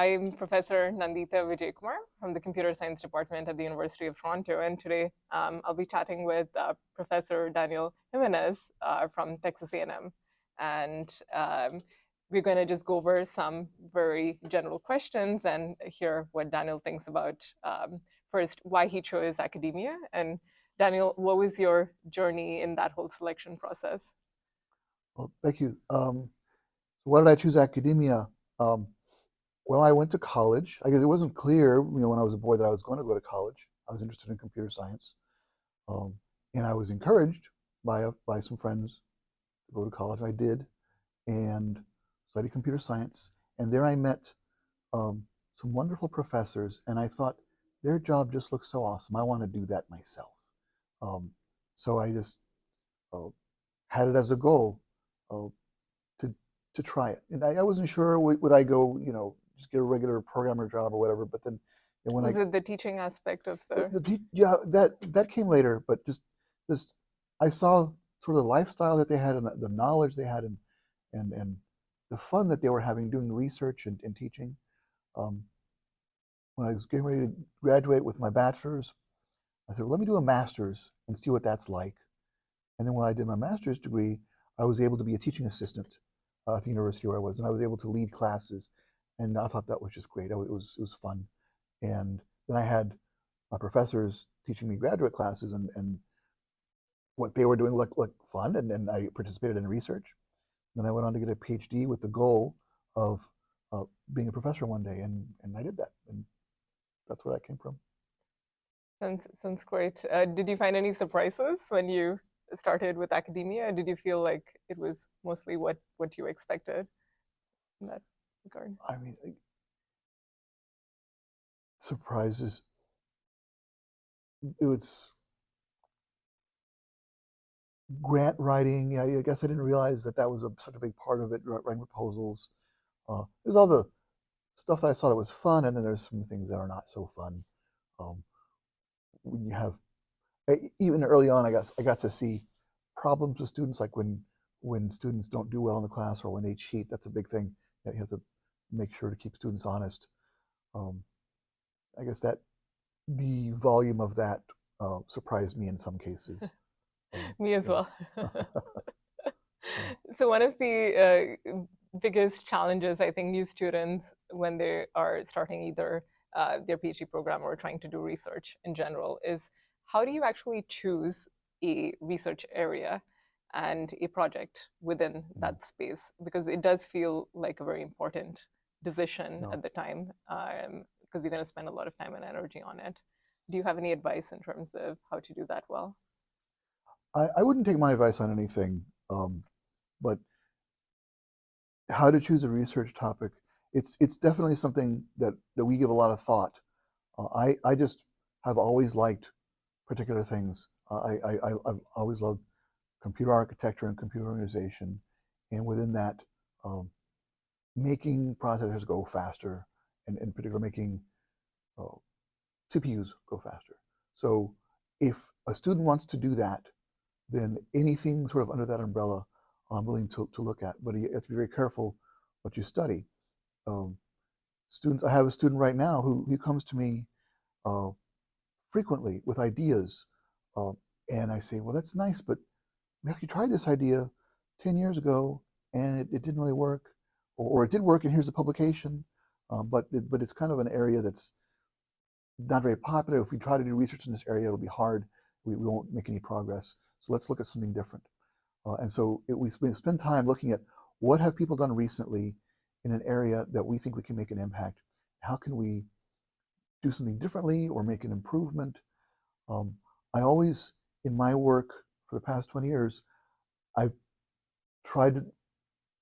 I'm Professor Nandita Vijaykumar from the Computer Science Department at the University of Toronto, and today I'll be chatting with Professor Daniel Jimenez from Texas A&M, and we're going to just go over some very general questions and hear what Daniel thinks about first why he chose academia, and Daniel, what was your journey in that whole selection process? Well, thank you. Why did I choose academia? Well, I went to college. I guess it wasn't clear, when I was a boy that I was going to go to college. I was interested in computer science, um, and I was encouraged by some friends to go to college. I did, and studied computer science. And there I met some wonderful professors, and I thought their job just looks so awesome. I want to do that myself. Um, so I just uh, had it as a goal uh, to to try it. And I wasn't sure would I go, just get a regular programmer job or whatever. But then when Was it the teaching aspect of the yeah, that came later. But just I saw sort of the lifestyle that they had and the knowledge they had and the fun that they were having doing research and teaching. Um, when I was getting ready to graduate with my bachelor's, I said, well, let me do a master's and see what that's like. And then when I did my master's degree, I was able to be a teaching assistant at the university where I was, and I was able to lead classes, and I thought that was just great. It was fun, and then I had my professors teaching me graduate classes, and what they were doing looked fun, and then I participated in research. Then I went on to get a PhD with the goal of being a professor one day, and I did that, and that's where I came from. sounds great. Did you find any surprises when you started with academia? Did you feel like it was mostly what you expected in that regard? I mean, surprises. It was grant writing. I guess I didn't realize that was such a big part of it. Writing proposals. There's all the stuff that I saw that was fun, and then there's some things that are not so fun. Um, when you have even early on, I got to see problems with students, like when students don't do well in the class or when they cheat. That's a big thing that you have to make sure to keep students honest. Um, I guess that the volume of that surprised me in some cases. Me as Yeah. well. Yeah. So one of the biggest challenges I think new students when they are starting either their PhD program or trying to do research in general is how do you actually choose a research area and a project within Mm. that space? Because it does feel like a very important decision No. at the time, because you're going to spend a lot of time and energy on it. Do you have any advice in terms of how to do that well? I wouldn't take my advice on anything, but how to choose a research topic, it's definitely something that we give a lot of thought. I just have always liked particular things. I've always loved computer architecture and computer organization, and within that, um, making processors go faster, and in particular making uh, CPUs go faster. So if a student wants to do that, then anything sort of under that umbrella, I'm willing to look at. But you have to be very careful what you study. Um, I have a student right now who comes to me uh, frequently with ideas, uh, and I say, well, that's nice, but we actually tried this idea 10 years ago, and it didn't really work, or it did work, and here's the publication, but it's kind of an area that's not very popular. If we try to do research in this area, it'll be hard. We won't make any progress. So let's look at something different. And so we spend time looking at what have people done recently in an area that we think we can make an impact. How can we do something differently or make an improvement? Um, I always, in my work for the past 20 years, I've tried to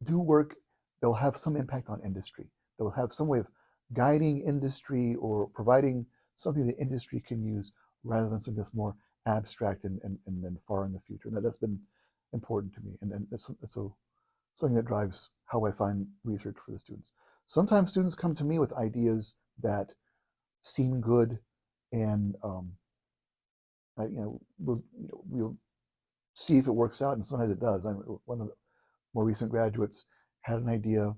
do work that will have some impact on industry, that will have some way of guiding industry or providing something that industry can use rather than something that's more abstract and far in the future. And that's been important to me. And it's so something that drives how I find research for the students. Sometimes students come to me with ideas that seem good, and we'll see if it works out, and sometimes it does. One of the more recent graduates had an idea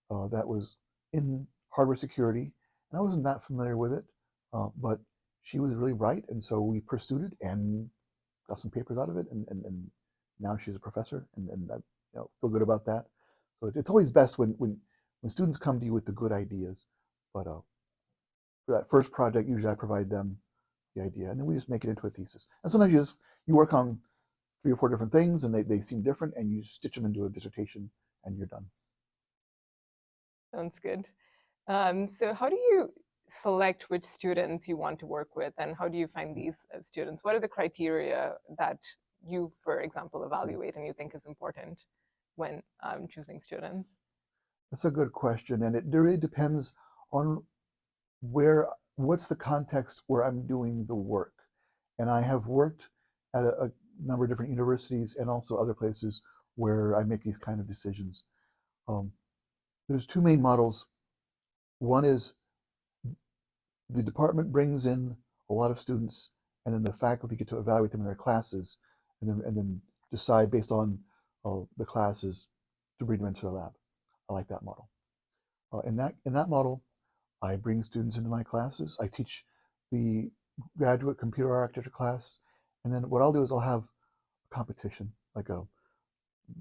that was in hardware security, and I wasn't that familiar with it, but she was really bright, and so we pursued it and got some papers out of it, and now she's a professor, and I feel good about that. So it's always best when students come to you with the good ideas, but for that first project, usually I provide them the idea, and then we just make it into a thesis. And sometimes you work on 3 or 4 different things, and they seem different, and you stitch them into a dissertation, and you're done. Sounds good. So how do you select which students you want to work with, and how do you find these students? What are the criteria that you, for example, evaluate and you think is important when choosing students? That's a good question, and it really depends on where what's the context where I'm doing the work. And I have worked at a number of different universities and also other places where I make these kind of decisions. Um, there's 2 main models. One is the department brings in a lot of students, and then the faculty get to evaluate them in their classes, and then decide based on the classes to bring them into the lab. I like that model. In that model, I bring students into my classes. I teach the graduate computer architecture class, and then what I'll do is I'll have a competition, like a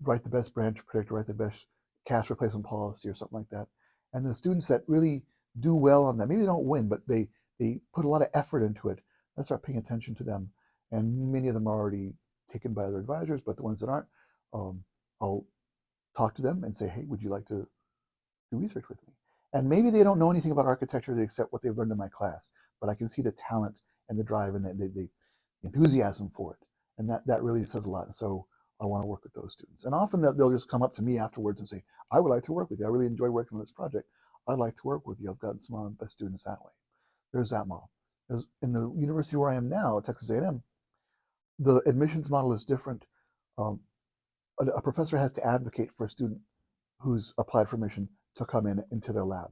write the best branch predictor, write the best cast replacement policy, or something like that. And the students that really do well on that, maybe they don't win, but they put a lot of effort into it. I start paying attention to them, and many of them are already taken by other advisors, but the ones that aren't, I'll talk to them and say, hey, would you like to do research with me? And maybe they don't know anything about architecture except what they've learned in my class, but I can see the talent and the drive and the enthusiasm for it. And that really says a lot. And so I want to work with those students. And often they'll just come up to me afterwards and say, I would like to work with you. I really enjoy working on this project. I'd like to work with you. I've gotten some of the best students that way. There's that model. In the university where I am now, Texas A&M, the admissions model is different. Um, a professor has to advocate for a student who's applied for admission to come into their lab.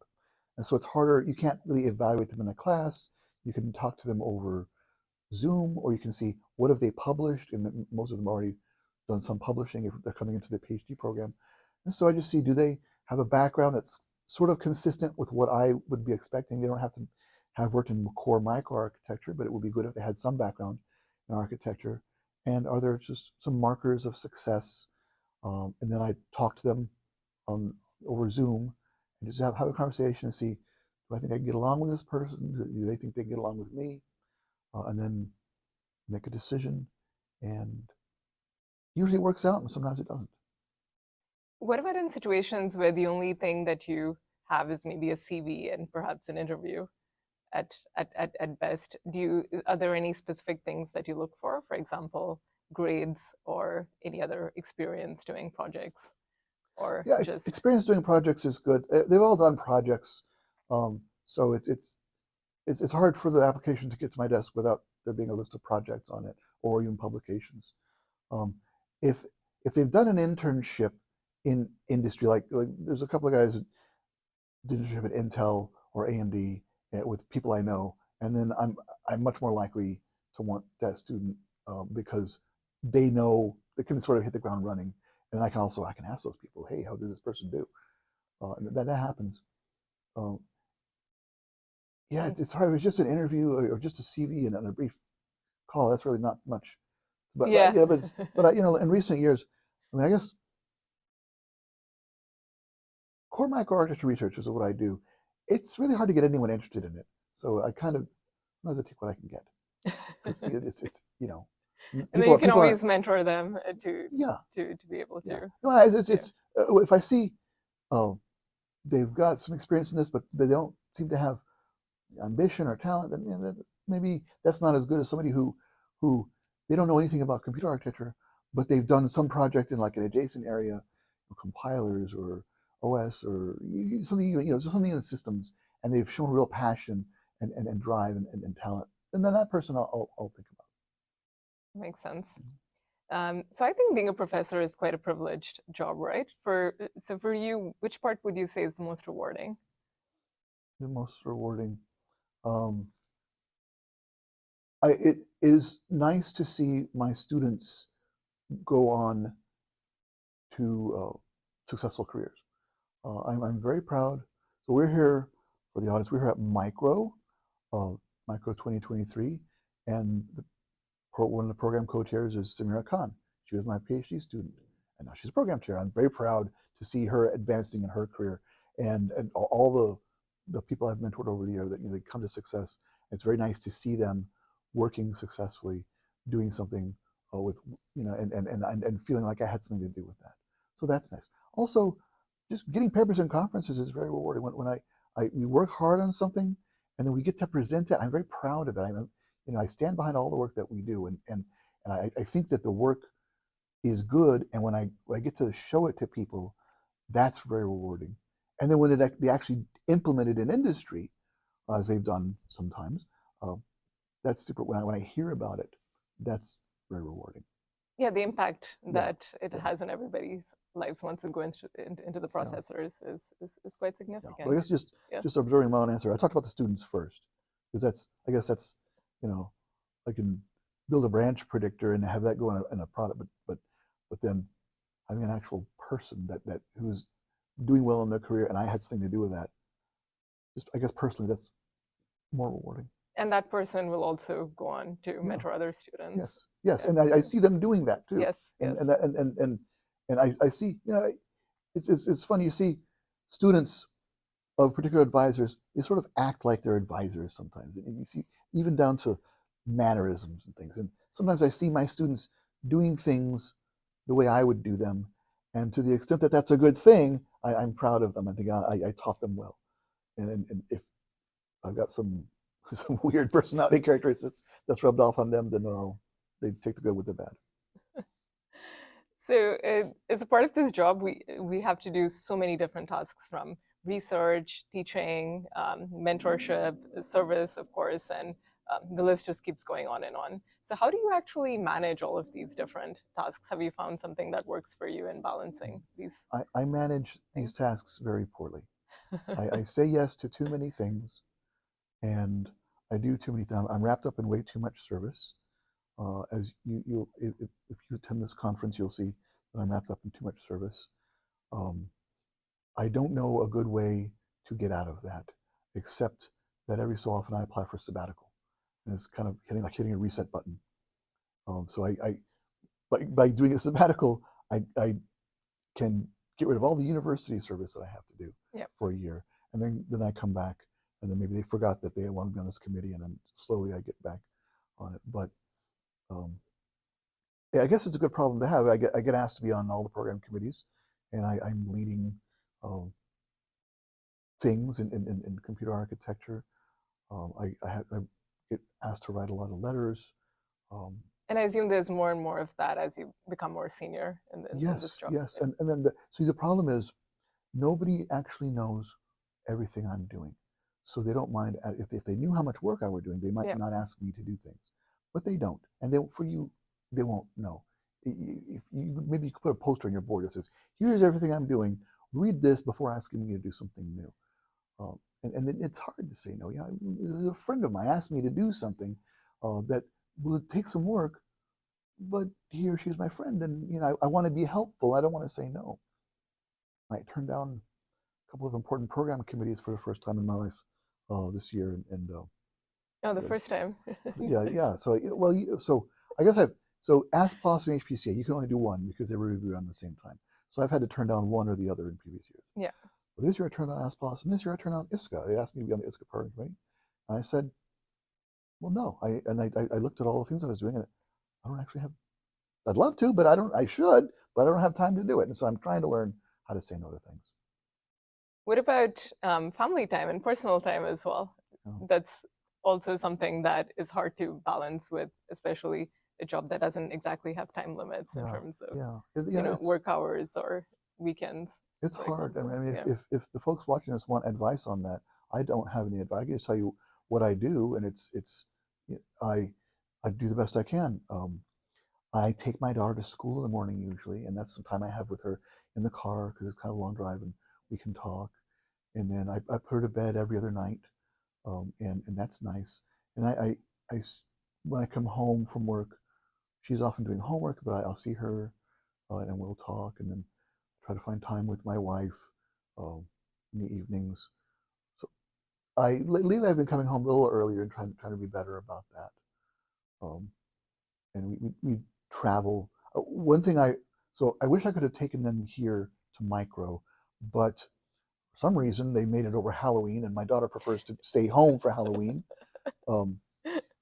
And so it's harder. You can't really evaluate them in a class. You can talk to them over Zoom, or you can see what have they published, and most of them already done some publishing if they're coming into the PhD program. And so I just see, do they have a background that's sort of consistent with what I would be expecting? They don't have to have worked in core microarchitecture, but it would be good if they had some background in architecture. And are there just some markers of success? And then I talk to them over Zoom and just have a conversation and see, do I think I can get along with this person? Do they think they get along with me? And then make a decision. And usually it works out, and sometimes it doesn't. What about in situations where the only thing that you have is maybe a CV and perhaps an interview at best? Are there any specific things that you look for example, grades or any other experience doing projects, or Yeah, just experience doing projects is good. They've all done projects, so it's hard for the application to get to my desk without there being a list of projects on it or even publications. Um, if if they've done an internship in industry, like there's a couple of guys that did an internship at Intel or AMD with people I know, and then I'm much more likely to want that student because they know they can sort of hit the ground running, and I can ask those people, hey, how did this person do? And that happens. Um, yeah, sounds it's hard. If it's just an interview or just a CV and a brief call, that's really not much. But yeah. yeah, but in recent years, I mean, I guess core microarchitecture research is what I do. It's really hard to get anyone interested in it, so I kind of might as well take what I can get because it's And then you can people aren't. always mentor them to Yeah, to be able yeah. to, No, yeah. if I see oh they've got some experience in this, but they don't seem to have ambition or talent, then maybe that's not as good as somebody who they don't know anything about computer architecture, but they've done some project in like an adjacent area, compilers or OS or something, something in the systems, and they've shown real passion and drive and talent. And then that person I'll think about. Makes sense. So I think being a professor is quite a privileged job, right? So for you, which part would you say is the most rewarding? The most rewarding. Um, it is nice to see my students go on to successful careers. I'm very proud. So we're here. for the audience, we were at uh, Micro 2023, and one of the program co-chairs is Samira Khan. She was my PhD student, and now she's a program chair. I'm very proud to see her advancing in her career, and all the people I've mentored over the year that they come to success. It's very nice to see them working successfully, doing something with and feeling like I had something to do with that. So that's nice. Also, just getting papers and conferences is very rewarding. When we work hard on something and then we get to present it, I'm very proud of it. I stand behind all the work that we do, and I think that the work is good. And when I get to show it to people, that's very rewarding. And then when they actually implement it in industry, as they've done sometimes, uh, that's super. When I hear about it, that's very rewarding. Yeah, the impact Yeah, that it yeah, has on everybody's lives once it goes into the yeah, processors is quite yeah. But I significant. guess just Yeah. just observing my own answer, I talked about the students first because I guess that's, you know, I can build a branch predictor and have that go in a product, but then having an actual person that who's doing well in their career and I had something to do with that. Just I guess personally, that's more rewarding. And that person will also go on to Yeah. mentor other students. Yes. Yes. Yeah. And I see them doing that too. Yes, And yes. I see, it's funny. You see students of particular advisors, they sort of act like they're advisors sometimes. And you see even down to mannerisms and things. And sometimes I see my students doing things the way I would do them. And to the extent that that's a good thing, I'm proud of them. I think I taught them well. And if I've got some some weird personality characteristics that's rubbed off on them, then they take the good with the bad. So as a part of this job, we have to do so many different tasks from research, teaching, mentorship, service, of course, and the list just keeps going on and on. So how do you actually manage all of these different tasks? Have you found something that works for you in balancing these I manage these things? tasks very poorly. I say yes to too many things, and I do too many things. I'm wrapped up in way too much service. As you if you attend this conference, you'll see that I'm wrapped up in too much service. Um, I don't know a good way to get out of that, except that every so often I apply for sabbatical, and it's kind of hitting a reset button. So by doing a sabbatical, I can get rid of all the university service that I have to do Yep. for a year, and then I come back, and then maybe they forgot that they wanted to be on this committee, and then slowly I get back on it. But um, yeah, I guess it's a good problem to have. I get asked to be on all the program committees, and I'm leading um, things in computer architecture. I get asked to write a lot of letters. Um, And I assume there's more and more of that as you become more senior in this yes, job. yes, Yeah. and then see the problem is nobody actually knows everything I'm doing. So they don't mind if they knew how much work I were doing, they might Yeah. not ask me to do things, but they don't, and for you, they won't know. If you maybe you could put a poster on your board that says, "Here's everything I'm doing. Read this before asking me to do something new." And it's hard to say no. Yeah, a friend of mine asked me to do something that will take some work, but he or she's my friend, and I want to be helpful. I don't want to say no. I turned down couple of important program committees for the first time in my life this year, Oh, the first time. yeah. So well, so I guess ASPLOS and HPCA you can only do one because they were reviewed on the same time. So I've had to turn down one or the other in previous years. Yeah. But this year I turned down ASPLOS, and this year I turned down ISCA. They asked me to be on the ISCA program committee, and I said, well, no. I looked at all the things I was doing, and I don't actually have. I'd love to, but I don't. I should, but I don't have time to do it. And so I'm trying to learn how to say no to things. What about family time and personal time as well? You know? That's also something that is hard to balance with, especially a job that doesn't exactly have time limits in Yeah, terms of, yeah, yeah. work hours or weekends, It's for hard. I example. mean, Yeah. if the folks watching this want advice on that, I don't have any advice. I can just tell you what I do, and I I do the best I can. I take my daughter to school in the morning usually, and that's some time I have with her in the car because it's kind of a long drive, and we can talk. And then I put her to bed every other night, and that's nice. And when I come home from work, she's often doing homework, but I'll see her, and we'll talk, and then try to find time with my wife um, in the evenings. So Lately I've been coming home a little earlier and trying to be better about that. Um, and we travel. One thing so I wish I could have taken them here to Micro, but for some reason they made it over Halloween, and my daughter prefers to stay home for Halloween. Um,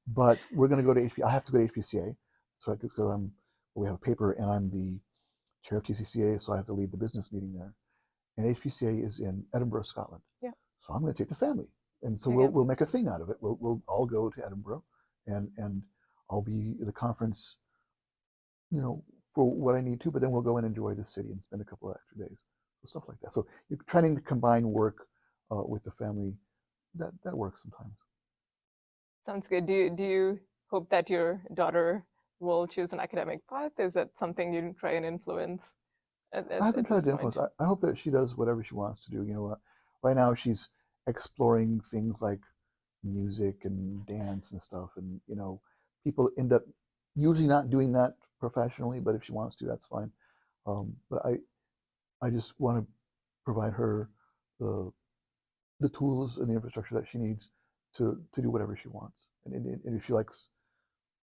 but we're going to go to I have to go to HPCA, so because we have a paper, and I'm the chair of TCCA, so I have to lead the business meeting there. And HPCA is in Edinburgh, Scotland. Yeah. So I'm going to take the family, and so Okay. we'll make a thing out of it. We'll all go to Edinburgh, and I'll be at the conference, for what I need to. But then we'll go and enjoy the city and spend a couple of extra days, stuff like that. So you're trying to combine work with the family. That works sometimes. Sounds good. Do you hope that your daughter will choose an academic path? Is that something you try and influence I haven't at tried this to influence. point? I hope that she does whatever she wants to do. Right now she's exploring things like music and dance and stuff, and people end up usually not doing that professionally, but if she wants to, that's fine. But I just want to provide her the the tools and the infrastructure that she needs to do whatever she wants. And if she likes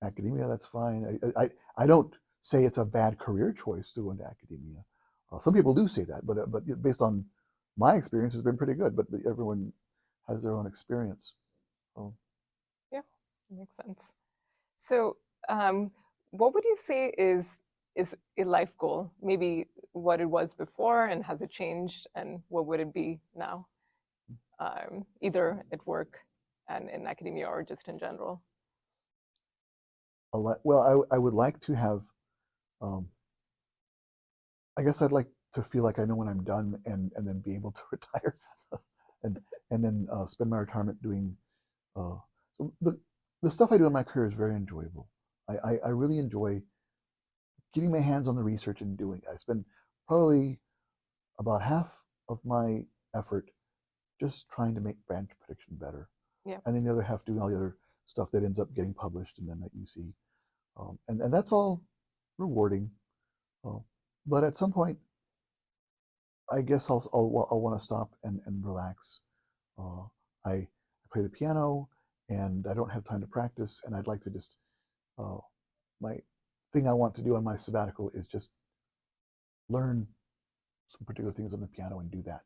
academia, that's fine. I don't say it's a bad career choice to go into academia. Some people do say that, but based on my experience, it's been pretty good. But everyone has their own experience. So, Yeah, makes sense. So, what would you say is a life goal? Maybe what it was before, and has it changed, and what would it be now? Either at work and in academia or just in general. well, I would like to have. Um, I guess I'd like to feel like I know when I'm done, and then be able to retire, and then spend my retirement doing. So the stuff I do in my career is very enjoyable. I really enjoy getting my hands on the research and doing it. I spend probably about half of my effort just trying to make branch prediction better, Yeah. and then the other half doing all the other stuff that ends up getting published and then that you see, and that's all rewarding. Uh, but at some point, I guess I'll want to stop and relax. Uh, I play the piano, and I don't have time to practice, and I'd like to just uh, my thing I want to do on my sabbatical is just learn some particular things on the piano and do that.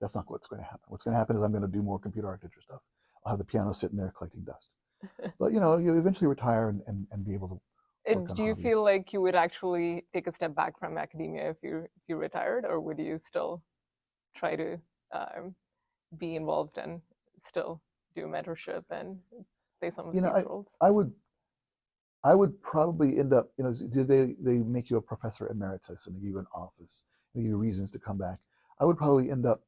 That's not what's going to happen. What's going to happen is I'm going to do more computer architecture stuff. I'll have the piano sitting there collecting dust. But you eventually retire and be able to work And on do you hobbies. feel like you would actually take a step back from academia if you retired, or would you still try to um, be involved and still do mentorship and play some of You know, these roles? I would I would probably end up, they make you a professor emeritus and they give you an office, they give you reasons to come back. I would probably end up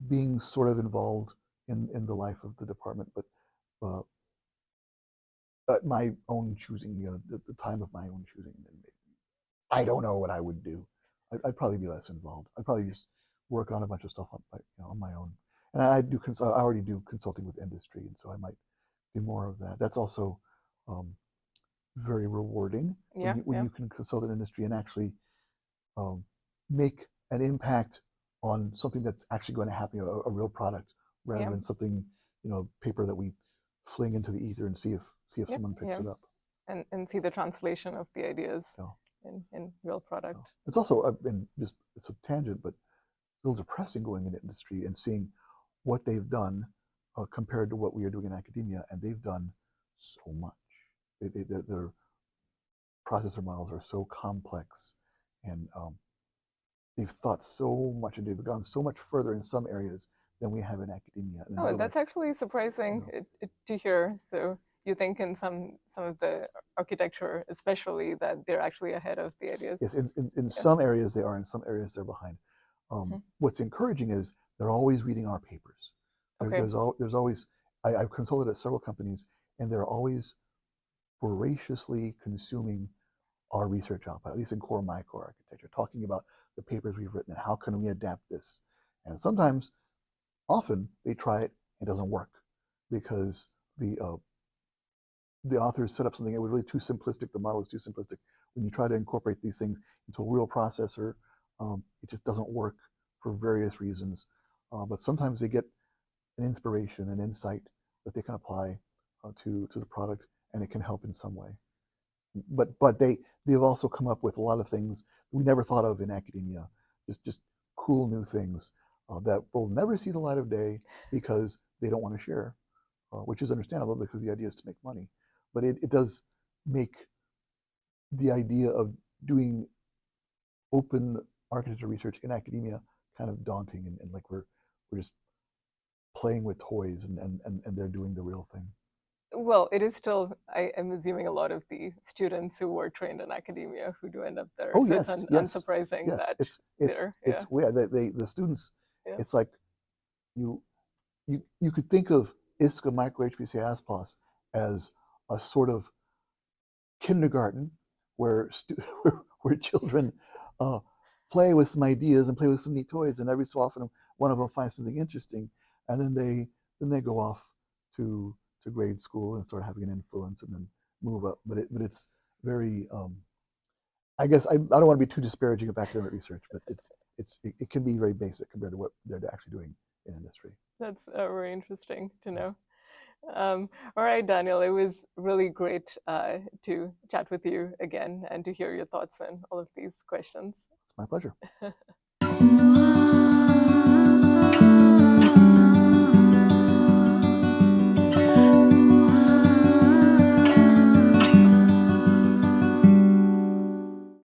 being sort of involved in the life of the department, but uh, at my own choosing, the time of my own choosing. I don't know what I would do. I'd probably be less involved. I'd probably just work on a bunch of stuff on my own. And I already do consulting with industry, and so I might do more of that. That's also um, very rewarding when Yeah, you yeah, can consult an industry and actually um, make an impact on something that's actually going to happen, a real product, rather yeah, than something, paper that we fling into the ether and see if yeah, someone picks yeah. it up. And see the translation of the ideas So, in real product. it's also and just it's a tangent, but a little depressing going into industry and seeing what they've done compared to what we are doing in academia, and they've done so much. Their processor models are so complex, and they've thought so much, and they've gone so much further in some areas than we have in academia. And then you Oh, go like, that's actually surprising to hear. So you think in some of the architecture, especially, that they're actually ahead of the ideas. yes, in Yeah. some areas they are, in some areas they're behind. Mhm. What's encouraging is they're always reading our papers. Okay. There's always, I've consulted at several companies, and they're always voraciously consuming our research output, at least in core microarchitecture, talking about the papers we've written and how can we adapt this. And sometimes, often, they try it, it doesn't work because the authors set up something that was really too simplistic. The model was too simplistic. When you try to incorporate these things into a real processor, it just doesn't work for various reasons. But sometimes they get an inspiration, an insight that they can apply to the product, and it can help in some way. But they've also come up with a lot of things we never thought of in academia, just cool new things that will never see the light of day because they don't want to share, which is understandable because the idea is to make money. But it does make the idea of doing open architecture research in academia kind of daunting, and like we're just playing with toys, and they're doing the real thing. Well, it is still, I am assuming, a lot of the students who were trained in academia who do end up there. Oh So it's yes, yes, unsurprising yes. that It's yeah, yeah. The students. yeah. It's like you you could think of ISCA micro HPC ASPOS as a sort of kindergarten where where children uh, play with some ideas and play with some neat toys, and every so often one of them finds something interesting, and then they go off to grade school and start having an influence, and then move up. But it's very I guess I don't want to be too disparaging of academic research, but it can be very basic compared to what they're actually doing in industry. That's very interesting to know. All right, Daniel, it was really great to chat with you again and to hear your thoughts on all of these questions. It's my pleasure.